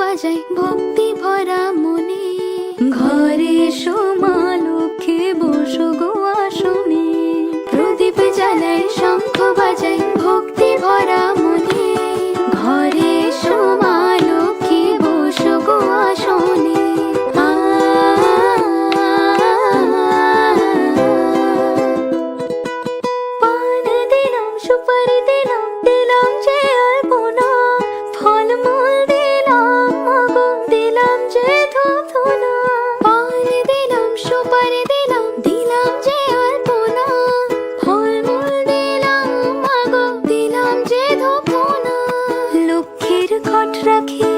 বাজাই ভক্তি ভরা মনে। ঘরে এসো মা লক্ষ্মী বসো গো আসনে। প্রদীপ জ্বালাই শঙ্খ বাজাই ভক্তি ভরা মনে। ঘরে এসো মা লক্ষ্মী বসো গো আসনে। পান দিলাম সুপারি দিলাম দিলাম যে আলপনা। ফলমূল দিলাম মাগো দিলাম যে ধূপ ধুনা। পান দিলাম সুপারি দিলাম দিলাম যে আলপনা। ফলমূল দিলাম মাগো দিলাম যে ধূপ ধুনা। লক্ষ্মীর ঘট রাখি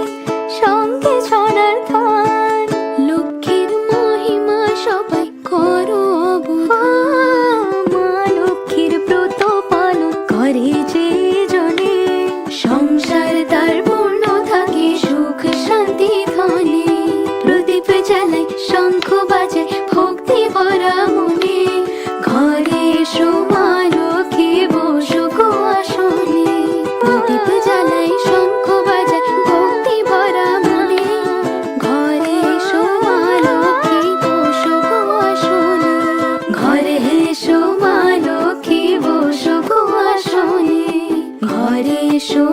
সঙ্গে সোনার থান। লক্ষ্মীর মহিমা সবাই করো অবদান। মা লক্ষ্মীর ব্রত পালন করে যে জনে। সংসার তার পূর্ণ থাকে সুখ শান্তি ধনে। প্রদীপ জ্বালাই শঙ্খ বাজে ভক্তি ভরা মনে। ঘরে এসো মা লক্ষ্মী বসো গো আসনে। প্রদীপ জ্বালাই শঙ্খ বাজে ভক্তি ভরা মনে। ঘরে এসো মা লক্ষ্মী বসো গো আসনে। ঘরে এসো মা লক্ষ্মী বসো গো আসনে। ঘরে এসো